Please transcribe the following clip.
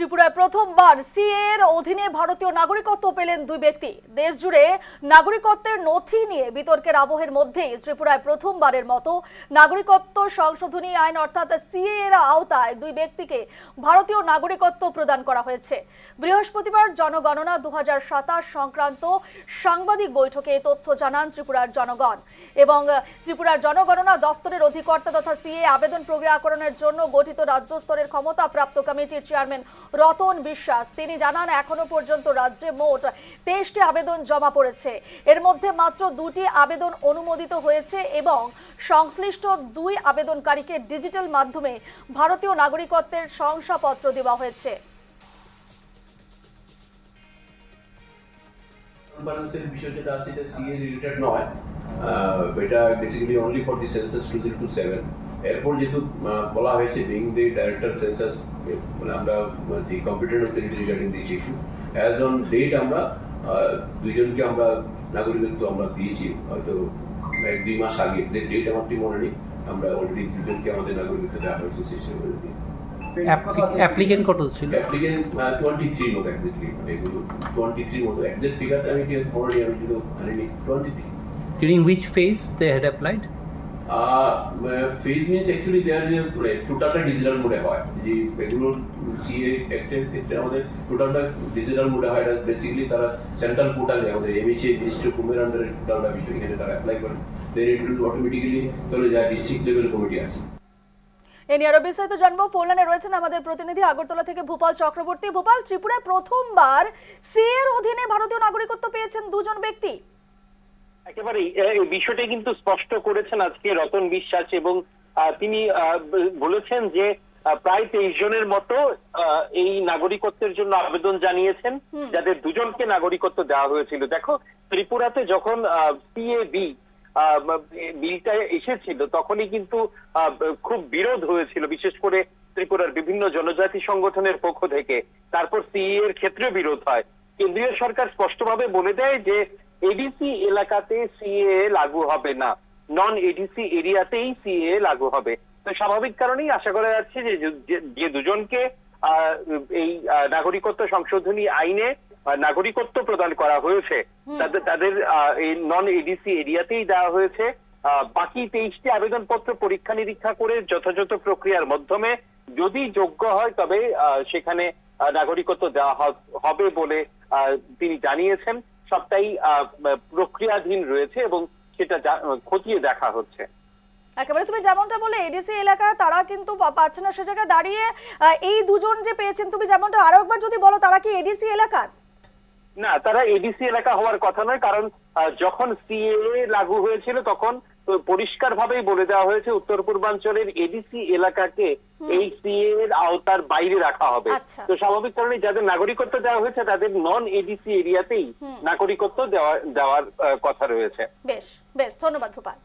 ত্রিপুরায় প্রথমবার সিএ এর অধীনে ভারতীয় নাগরিকত্ব পেলেন দুই ব্যক্তি। দেশ জুড়ে নাগরিকত্বের নথি নিয়ে বিতর্কের আবহের মধ্যেই ত্রিপুরায় প্রথমবারের মতো নাগরিকত্ব সংশোধনী আইন অর্থাৎ সিএ এর আওতায় দুই ব্যক্তিকে ভারতীয় নাগরিকত্ব প্রদান করা হয়েছে। বৃহস্পতিবার জনগণনা 2027 সংক্রান্ত সাংবাদিক বৈঠকে এই তথ্য জানান ত্রিপুরার জনগণ এবং ত্রিপুরার জনগণনা দফতরের অধিকর্তা তথা সিএ আবেদন প্রক্রিয়াকরণের জন্য গঠিত রাজ্য স্তরের ক্ষমতাপ্রাপ্ত কমিটির চেয়ারম্যান রতন বিশ্বাস তিনি জানান এখনো পর্যন্ত রাজ্যে মোট 23টি আবেদন জমা পড়েছে। এর মধ্যে মাত্র 2টি আবেদন অনুমোদিত হয়েছে এবং সংশ্লিষ্ট দুই আবেদনকারীকে ডিজিটাল মাধ্যমে ভারতীয় নাগরিকত্বের শংসাপত্র দেওয়া হয়েছে। বালান্সের বিষয় যেটা আছে এটা সিএ রিলেটেড নয়, এটা basically only for the census 2027। এরপর যেহেতু বলা হয়েছে বিং দি ডাইরেক্টর সেন্সাস, মানে আমরা the competent authority regarding this issue as on date আমরা দুইজনকে আমরা নাগরিকত্ব আমরা দিয়েছি, হয়তো 1-2 মাস আগে। এক্সাক্ট ডেট আমার ঠিক মনে নেই, আমরা অলরেডি দুজনকে আমাদের নাগরিকত্ব দেওয়া হয়েছে সিস্টেম করে দিয়ে। অ্যাপ্লিকেন্ট কত ছিল? অ্যাপ্লিকেন্ট 23 মতো এক্স্যাক্টলি, মানে এগুলো 23 মতো এক্সাক্ট ফিগারটা আমি ঠিক মনে নেই, আমি শুধু জানি 23। During which phase they had applied? Phase means actually they are টোটালটা ডিজিটাল মোডে হয়, যে এগুলো সিএ অ্যাক্টের ক্ষেত্রে আমাদের টোটালটা ডিজিটাল মোডে হয়। এটা বেসিক্যালি তারা সেন্ট্রাল পোর্টালে আমাদের এমএইচএ মিনিস্ট্রি অফ হোমের আন্ডারে টোটালটা বিষয় এখানে তারা অ্যাপ্লাই করে, দেন ইট উইল অটোমেটিক্যালি চলে যায় ডিস্ট্রিক্ট লেভেল কমিটি আছে। এ নিয়ে আরো বিস্তারিত জানবো। ফোন লাইনে রয়েছেন আমাদের প্রতিনিধি আগরতলা থেকে ভূপাল চক্রবর্তী। ভূপাল, ত্রিপুরায় প্রথমবার সিএ এর অধীনে ভারতীয় নাগরিকত্ব পেয়েছেন দুজন ব্যক্তি। একেবারেই এই বিষয়টা কিন্তু স্পষ্ট করেছেন আজকে রতন বিশ্বাস এবং তিনি বলেছেন যে প্রায় 23 জনের মতো এই নাগরিকত্বের জন্য আবেদন জানিয়েছেন, যাদের দুজনকে নাগরিকত্ব দেওয়া হয়েছিল। দেখো, ত্রিপুরাতে যখন সিএবি বিলটা এসেছিল তখনই কিন্তু খুব বিরোধ হয়েছিল, বিশেষ করে ত্রিপুরার বিভিন্ন জনজাতি সংগঠনের পক্ষ থেকে। তারপর সিএ এর ক্ষেত্রেও বিরোধ হয়। কেন্দ্রীয় সরকার স্পষ্টভাবে বলে দেয় যে এডিসি এলাকাতে সিএ লাগু হবে না, নন এডিসি এরিয়াতেই সিএ লাগু হবে। তো স্বাভাবিক কারণেই আশা করা যাচ্ছে যে দুজনকে এই নাগরিকত্ব সংশোধনী আইনে নাগরিকত্ব প্রদান করা হয়েছে তাদের এই নন এডিসি এরিয়াতেই দেওয়া হয়েছে। বাকি 23টি আবেদনপত্র পরীক্ষা নিরীক্ষা করে যথাযথ প্রক্রিয়ার মাধ্যমে যদি যোগ্য হয় তবে সেখানে নাগরিকত্ব দেওয়া হবে বলে তিনি জানিয়েছেন। সবটাই প্রক্রিয়াধীন রয়েছে এবং সেটা খতিয়ে দেখা হচ্ছে। একেবারে তুমি যেমনটা বলে এডিসি এলাকা তারা কিন্তু পাচ্ছে না, সে জায়গায় দাঁড়িয়ে এই দুজন যে পেয়েছেন তুমি যেমনটা আরো একবার যদি বলো, তারা কি এডিসি এলাকার? না, তারা এডিসি এলাকা হওয়ার কথা নয়, কারণ যখন সিএএ লাগু হয়েছিল তখন পরিষ্কার ভাবেই বলে দেওয়া হয়েছে উত্তর পূর্বাঞ্চলের এডিসি এলাকাকে এই সিএ এর আওতার বাইরে রাখা হবে। তো স্বাভাবিক কারণে যাদের নাগরিকত্ব দেওয়া হয়েছে তাদের নন এডিসি এরিয়াতেই নাগরিকত্ব দেওয়ার কথা রয়েছে। বেশ বেশ, ধন্যবাদ ভূপাল।